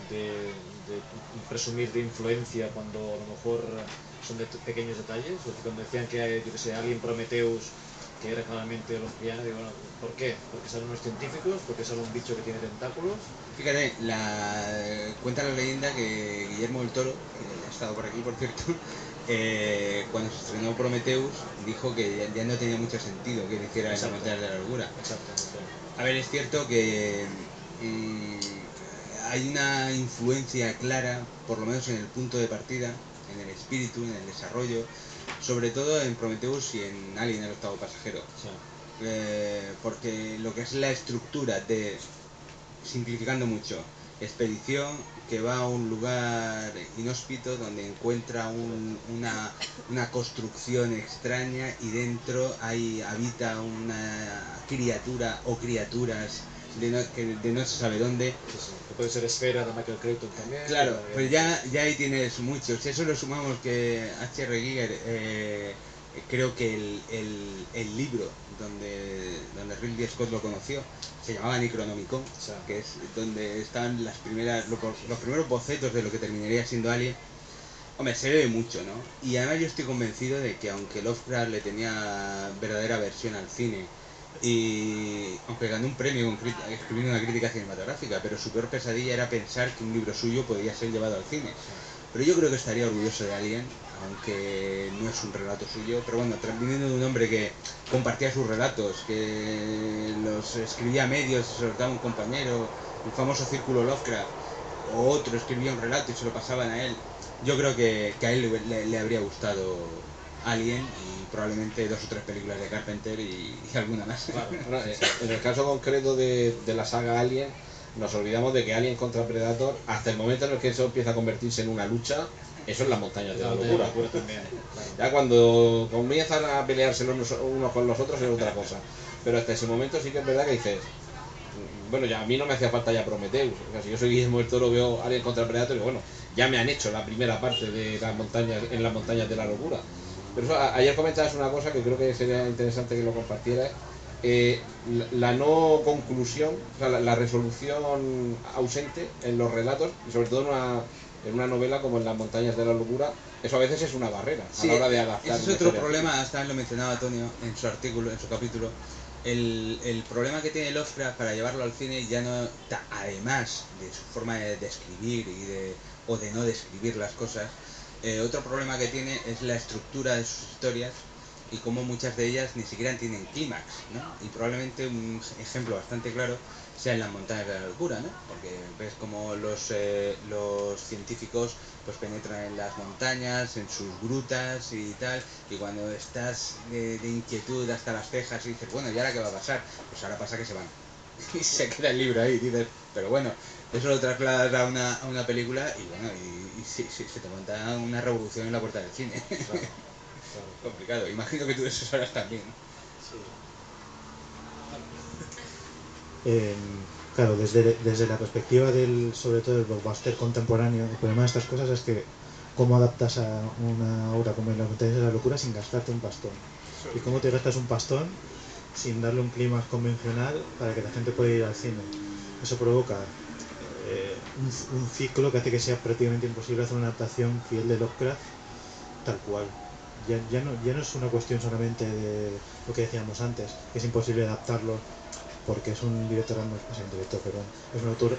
de presumir de influencia cuando a lo mejor son de pequeños detalles. Cuando decían que, yo que sé, Alien Prometheus, que era claramente lovecraftiana, digo, bueno, ¿por qué? Porque salen unos científicos, porque sale un bicho que tiene tentáculos. Fíjate, cuenta la leyenda que Guillermo del Toro, que ha estado por aquí por cierto, cuando se estrenó Prometheus dijo que ya no tenía mucho sentido que le hiciera las montañas de la locura. Exacto. A ver, es cierto que hay una influencia clara, por lo menos en el punto de partida, en el espíritu, en el desarrollo, sobre todo en Prometheus y en Alien, el octavo pasajero. Sí. Porque lo que es la estructura de, simplificando mucho, expedición que va a un lugar inhóspito donde encuentra una construcción extraña y dentro habita una criatura o criaturas de no se sabe dónde. Sí. Que puede ser Esfera de Michael Crichton también. Claro, pues ya ahí tienes muchos. Si eso lo sumamos que H.R. Giger, creo que el libro donde Ridley Scott lo conoció se llamaba Necronomicon, que es donde están los primeros bocetos de lo que terminaría siendo Alien. Hombre, se ve mucho, ¿no? Y además yo estoy convencido de que aunque Lovecraft le tenía verdadera aversión al cine, y aunque ganó un premio escribiendo una crítica cinematográfica, pero su peor pesadilla era pensar que un libro suyo podía ser llevado al cine. Pero yo creo que estaría orgulloso de Alien, aunque no es un relato suyo, pero bueno, viniendo de un hombre que compartía sus relatos, que los escribía a medios, se los daba un compañero, el famoso círculo Lovecraft, o otro escribía un relato y se lo pasaban a él, yo creo que a él le habría gustado Alien y probablemente 2 o 3 películas de Carpenter y alguna más. Claro. Bueno, en el caso concreto de la saga Alien, nos olvidamos de que Alien contra Predator, hasta el momento en el que eso empieza a convertirse en una lucha, eso es las montañas de la locura. También, claro. Ya cuando comienzan a pelearse unos con los otros es otra cosa. Pero hasta ese momento sí que es verdad que dices, bueno, ya a mí no me hacía falta ya Prometheus. O sea, si yo soy Guillermo del Toro, veo Alien contra Predator y bueno, ya me han hecho la primera parte de las montañas, en las montañas de la locura. Pero eso, ayer comentabas una cosa que creo que sería interesante que lo compartieras. La no conclusión, o sea, la resolución ausente en los relatos, y sobre todo en una novela como en Las montañas de la locura, eso a veces es una barrera a la hora de adaptar. Ese es otro problema, hasta lo mencionaba Antonio en su artículo, en su capítulo. El problema que tiene Lovecraft para llevarlo al cine ya no, además de su forma de escribir o de no describir las cosas, otro problema que tiene es la estructura de sus historias y cómo muchas de ellas ni siquiera tienen clímax, ¿no? Y probablemente un ejemplo bastante claro sea en Las montañas de la locura, ¿no? Porque ves como los científicos pues penetran en las montañas, en sus grutas y tal, y cuando estás de inquietud hasta las cejas y dices, bueno, ¿y ahora qué va a pasar? Pues ahora pasa que se van. Y se queda el libro ahí, y dices, pero bueno, eso lo trasladas a una película y bueno, y se te monta una revolución en la puerta del cine. Claro. Complicado, imagino que tú eso sabrás también. Sí. Claro, desde la perspectiva sobre todo del blockbuster contemporáneo, el problema de estas cosas es que cómo adaptas a una obra como en Las montañas de la locura sin gastarte un pastón. Y cómo te gastas un pastón sin darle un clima convencional para que la gente pueda ir al cine. Eso provoca un ciclo que hace que sea prácticamente imposible hacer una adaptación fiel de Lovecraft tal cual. Ya no es una cuestión solamente de lo que decíamos antes, que es imposible adaptarlo porque es un director, es un autor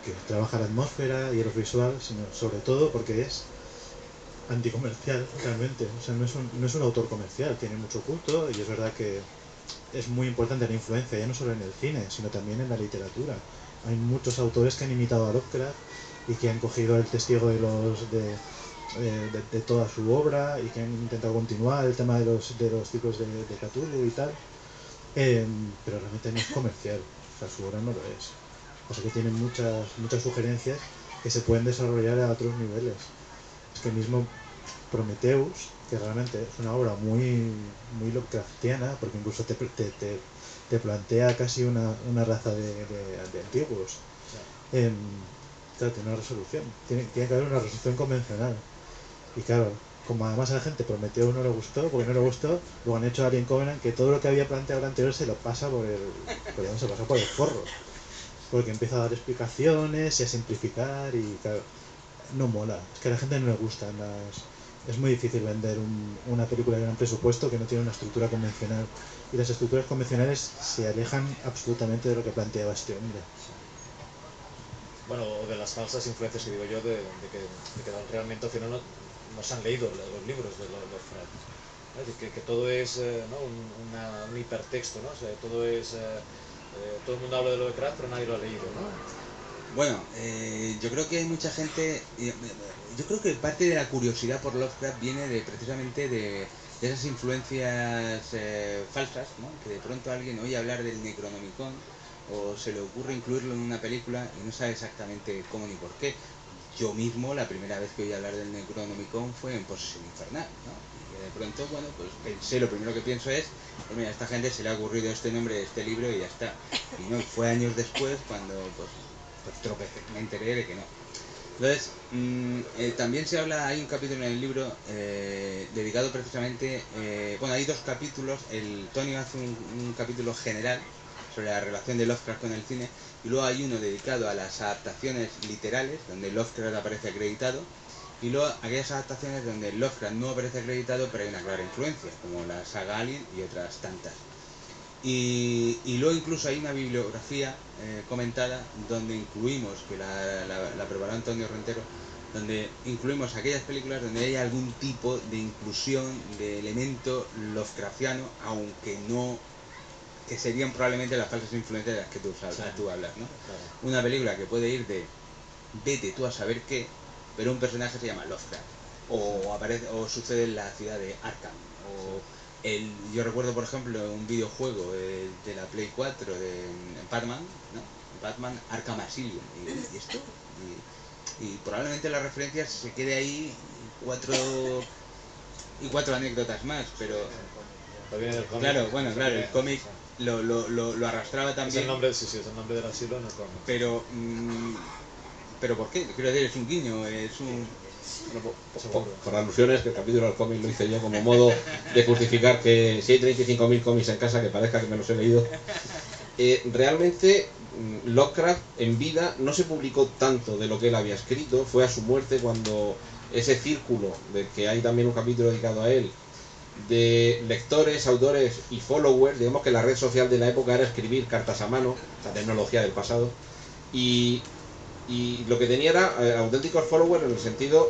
que trabaja la atmósfera y el visual, sino sobre todo porque es anticomercial realmente. O sea, no es un autor comercial, tiene mucho culto y es verdad que es muy importante la influencia, ya no solo en el cine, sino también en la literatura. Hay muchos autores que han imitado a Lovecraft y que han cogido el testigo de toda su obra y que han intentado continuar el tema de los ciclos de Cthulhu y tal, pero realmente no es comercial, o sea, su obra no lo es. O sea que tiene muchas sugerencias que se pueden desarrollar a otros niveles. Es que mismo Prometheus, que realmente es una obra muy Lovecraftiana, porque incluso te plantea casi una raza de antiguos. Claro, tiene una resolución, tiene que haber una resolución convencional. Y claro, como además a la gente Prometeo no le gustó, porque no le gustó, luego han hecho Alien Covenant, que todo lo que había planteado el anterior se lo pasa por el forro. porque empieza a dar explicaciones y a simplificar y claro, no mola. Es que a la gente no le gustan las... Es muy difícil vender una película de gran presupuesto que no tiene una estructura convencional. Y las estructuras convencionales se alejan absolutamente de lo que planteaba este hombre. Bueno, o de las falsas influencias que digo yo, de que realmente al final no se han leído los libros de Lovecraft. ¿No? Es decir, que todo es ¿no? un hipertexto, ¿no? O sea, todo es... todo el mundo habla de Lovecraft, pero nadie lo ha leído, ¿no? Bueno, yo creo que hay mucha gente... Yo creo que parte de la curiosidad por Lovecraft viene precisamente de esas influencias falsas, ¿no? Que de pronto alguien oye hablar del Necronomicon o se le ocurre incluirlo en una película y no sabe exactamente cómo ni por qué. Yo mismo, la primera vez que oí hablar del Necronomicon fue en Posesión Infernal, ¿no? Y de pronto, bueno, pues pensé, lo primero que pienso es, pues mira, a esta gente se le ha ocurrido este nombre de este libro y ya está. Y no, fue años después cuando pues tropecé, me enteré de que no. Entonces, también se habla, hay un capítulo en el libro dedicado precisamente, bueno, hay dos capítulos, Tony hace un capítulo general sobre la relación de Lovecraft con el cine, y luego hay uno dedicado a las adaptaciones literales, donde Lovecraft aparece acreditado, y luego aquellas adaptaciones donde Lovecraft no aparece acreditado, pero hay una clara influencia, como la saga Alien y otras tantas. Y luego incluso hay una bibliografía comentada donde incluimos, que la preparó Antonio Rentero, donde incluimos aquellas películas donde hay algún tipo de inclusión de elemento Lovecraftiano, aunque no, que serían probablemente las falsas influencias de las que tú hablas, ¿no? Claro. Una película que puede ir de vete tú a saber qué, pero un personaje se llama Lovecraft, o aparece, o sucede en la ciudad de Arkham, o yo recuerdo por ejemplo un videojuego de la Play 4 de Batman, ¿no? Batman Arkham Asylum, y esto, y probablemente la referencia se quede ahí cuatro anécdotas más, pero claro, bueno, claro, el cómic lo arrastraba también. Es el nombre, sí, es el nombre del asilo en el cómic. Pero ¿por qué? Quiero decir, es un guiño, es un... Bueno, por alusiones, que el capítulo del cómic lo hice yo como modo de justificar que si hay 35.000 cómics en casa, que parezca que me los he leído. Realmente Lovecraft en vida no se publicó tanto de lo que él había escrito, fue a su muerte cuando ese círculo, del que hay también un capítulo dedicado a él, de lectores, autores y followers, digamos que la red social de la época era escribir cartas a mano, la tecnología del pasado, y lo que tenía era auténticos followers en el sentido,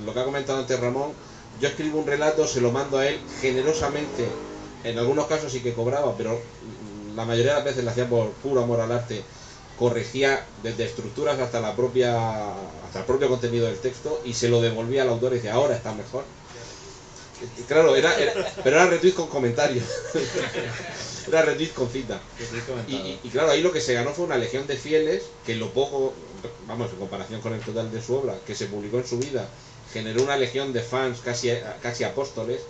lo que ha comentado antes Ramón, yo escribo un relato, se lo mando a él generosamente, en algunos casos sí que cobraba, pero la mayoría de las veces lo hacía por puro amor al arte, corregía desde estructuras hasta el propio contenido del texto y se lo devolvía al autor y decía, ahora está mejor. Claro, pero era retweet con comentarios. Era retweet con cita. Y claro, ahí lo que se ganó fue una legión de fieles que lo poco, vamos, en comparación con el total de su obra, que se publicó en su vida, generó una legión de fans casi apóstoles,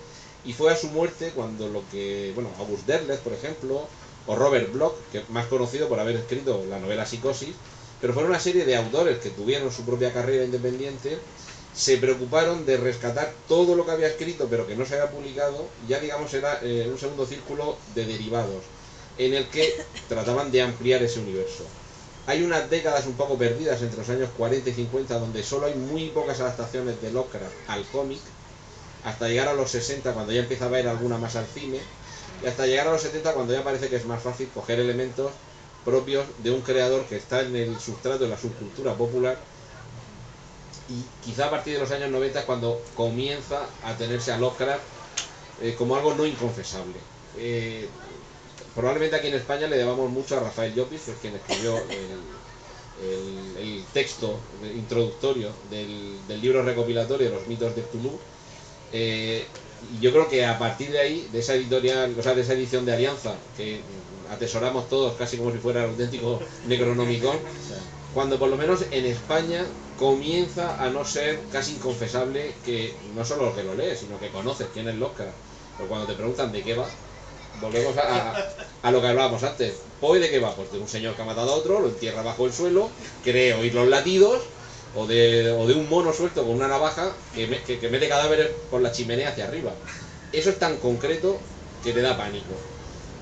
y fue a su muerte cuando August Derleth, por ejemplo, o Robert Bloch, que es más conocido por haber escrito la novela Psicosis, pero fueron una serie de autores que tuvieron su propia carrera independiente, se preocuparon de rescatar todo lo que había escrito pero que no se había publicado, ya digamos era un segundo círculo de derivados en el que trataban de ampliar ese universo. Hay unas décadas un poco perdidas entre los años 40 y 50 donde solo hay muy pocas adaptaciones de Lovecraft al cómic, hasta llegar a los 60 cuando ya empieza a haber alguna más al cine, y hasta llegar a los 70 cuando ya parece que es más fácil coger elementos propios de un creador que está en el sustrato de la subcultura popular. Y quizá a partir de los años 90 es cuando comienza a tenerse a Lovecraft como algo no inconfesable. Probablemente aquí en España le debamos mucho a Rafael Llopis, que es quien escribió el texto introductorio del libro recopilatorio de los mitos de Cthulhu. Y yo creo que a partir de ahí, de esa editorial, o sea, de esa edición de Alianza, que atesoramos todos casi como si fuera el auténtico Necronomicon, cuando por lo menos en España comienza a no ser casi inconfesable que no solo lo que lo lees, sino que conoces quién es Lovecraft. Pero cuando te preguntan de qué va, volvemos a lo que hablábamos antes. Poe, ¿de qué va? Pues de un señor que ha matado a otro, lo entierra bajo el suelo, cree oír los latidos, o de un mono suelto con una navaja que mete cadáveres por la chimenea hacia arriba. Eso es tan concreto que te da pánico.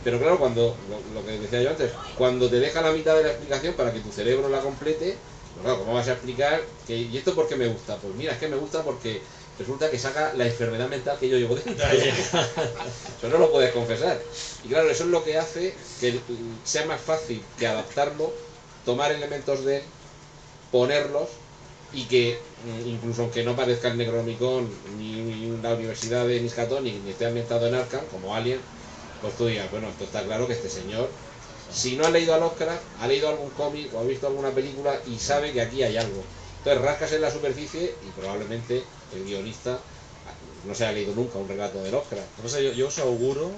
Pero claro, cuando, lo que decía yo antes, cuando te deja la mitad de la explicación para que tu cerebro la complete, pues claro, ¿cómo vas a explicar que, ¿y esto por qué me gusta? Pues mira, es que me gusta porque resulta que saca la enfermedad mental que yo llevo dentro. Eso no lo puedes confesar. Y claro, eso es lo que hace que sea más fácil que adaptarlo, tomar elementos de él, ponerlos, y que incluso aunque no parezca el Necronomicon ni la Universidad de Miskatonic ni esté ambientado en Arkham, como Alien, pues tú digas, bueno, esto está claro que este señor, si no ha leído a Lovecraft, ha leído algún cómic o ha visto alguna película y sabe que aquí hay algo. Entonces rascas en la superficie y probablemente el guionista no se haya leído nunca un relato de Lovecraft. No sé, yo os auguro,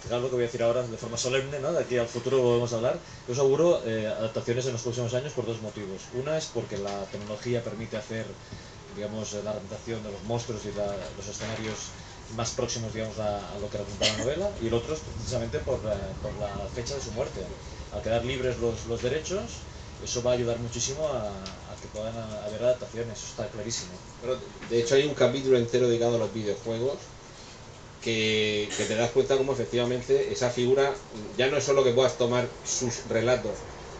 fijaos lo que voy a decir ahora de forma solemne, ¿no? De aquí al futuro volvemos a hablar. Yo os auguro adaptaciones en los próximos años por dos motivos. Una es porque la tecnología permite hacer, digamos, la representación de los monstruos y los escenarios más próximos, digamos, a lo que representa la novela, y el otro es precisamente por la fecha de su muerte. Al quedar libres los derechos, eso va a ayudar muchísimo a que puedan haber adaptaciones, eso está clarísimo. Pero, de hecho, hay un capítulo entero dedicado a los videojuegos que te das cuenta como efectivamente esa figura ya no es solo que puedas tomar sus relatos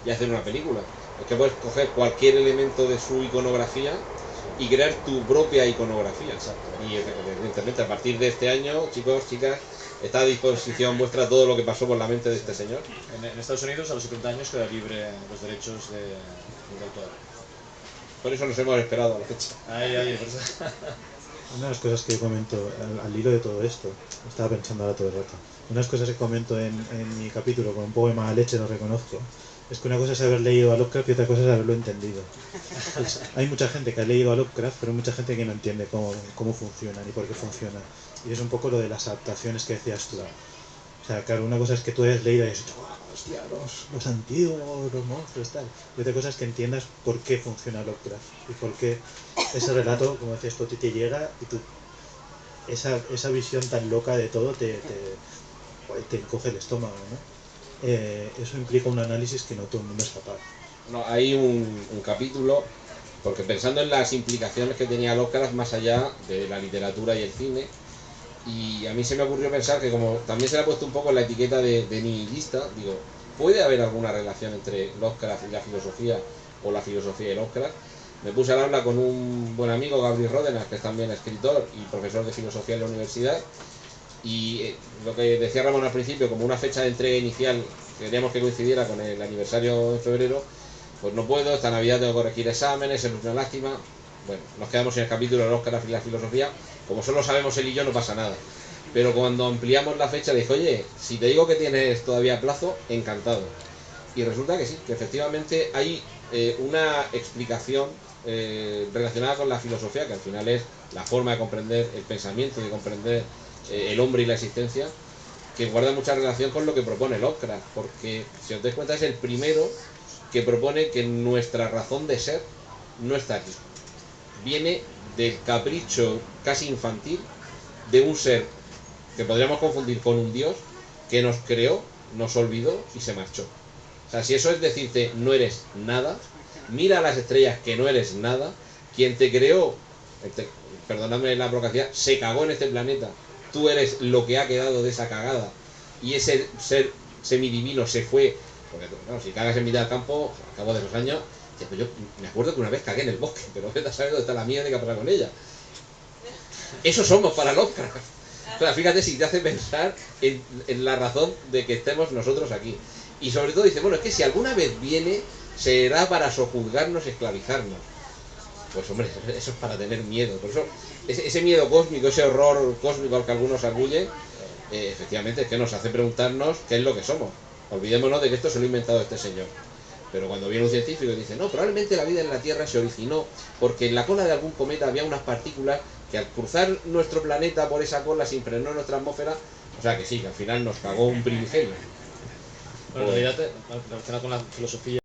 y hacer una película, es que puedes coger cualquier elemento de su iconografía y crear tu propia iconografía. Exacto. Y evidentemente a partir de este año, chicos, chicas, está a disposición vuestra todo lo que pasó por la mente de este señor. En Estados Unidos a los 70 años queda libre los derechos del autor. Por eso nos hemos esperado a la fecha. Por eso. Una de las cosas que comento al hilo de todo esto, estaba pensando ahora todo el rato, una de las cosas que comento en mi capítulo con un poco de mala leche, lo reconozco, es que una cosa es haber leído a Lovecraft y otra cosa es haberlo entendido. Pues, hay mucha gente que ha leído a Lovecraft, pero hay mucha gente que no entiende cómo funciona ni por qué funciona. Y es un poco lo de las adaptaciones que decías tú. O sea, claro, una cosa es que tú hayas leído y hayas dicho, oh, hostia, los antiguos, los monstruos, tal. Y otra cosa es que entiendas por qué funciona Lovecraft y por qué ese relato, como decías tú, te llega y tú, esa visión tan loca de todo te encoge el estómago, ¿no? Eso implica un análisis que no todo el mundo es capaz. No, hay un capítulo, porque pensando en las implicaciones que tenía Lovecraft más allá de la literatura y el cine, y a mí se me ocurrió pensar que como también se le ha puesto un poco la etiqueta de nihilista, digo, ¿puede haber alguna relación entre Lovecraft y la filosofía o la filosofía y Lovecraft? Me puse a hablar con un buen amigo, Gabriel Ródenas, que es también escritor y profesor de filosofía en la universidad, y lo que decía Ramón al principio, como una fecha de entrega inicial queríamos que coincidiera con el aniversario en febrero, pues no puedo, esta Navidad tengo que corregir exámenes, es una lástima. Bueno, nos quedamos en el capítulo de Lovecraft y la filosofía, como solo sabemos él y yo no pasa nada. Pero cuando ampliamos la fecha le dije, oye, si te digo que tienes todavía plazo, encantado. Y resulta que sí, que efectivamente hay una explicación relacionada con la filosofía, que al final es la forma de comprender el pensamiento, de comprender el hombre y la existencia, que guarda mucha relación con lo que propone Lovecraft, porque si os dais cuenta es el primero que propone que nuestra razón de ser no está aquí. Viene del capricho casi infantil de un ser que podríamos confundir con un dios que nos creó, nos olvidó y se marchó. O sea, si eso es decirte no eres nada, mira a las estrellas que no eres nada, quien te creó, perdonadme la provocación, se cagó en este planeta, tú eres lo que ha quedado de esa cagada y ese ser semidivino se fue, porque bueno, si cagas en mitad del campo, al cabo de los años, pues yo me acuerdo que una vez cagué en el bosque, pero vete a saber dónde está la mía y qué ha pasado con ella. Eso somos para Lovecraft. O sea, fíjate si te hace pensar en la razón de que estemos nosotros aquí. Y sobre todo dice, bueno, es que si alguna vez viene, será para sojuzgarnos y esclavizarnos. Pues hombre, eso es para tener miedo. Por eso, ese miedo cósmico, ese horror cósmico al que algunos arguyen, efectivamente es que nos hace preguntarnos qué es lo que somos. Olvidémonos de que esto se lo ha inventado este señor. Pero cuando viene un científico y dice, no, probablemente la vida en la Tierra se originó porque en la cola de algún cometa había unas partículas que al cruzar nuestro planeta por esa cola se impregnó en nuestra atmósfera, o sea que sí, que al final nos cagó un primigenio. Bueno, en realidad, relacionado con la filosofía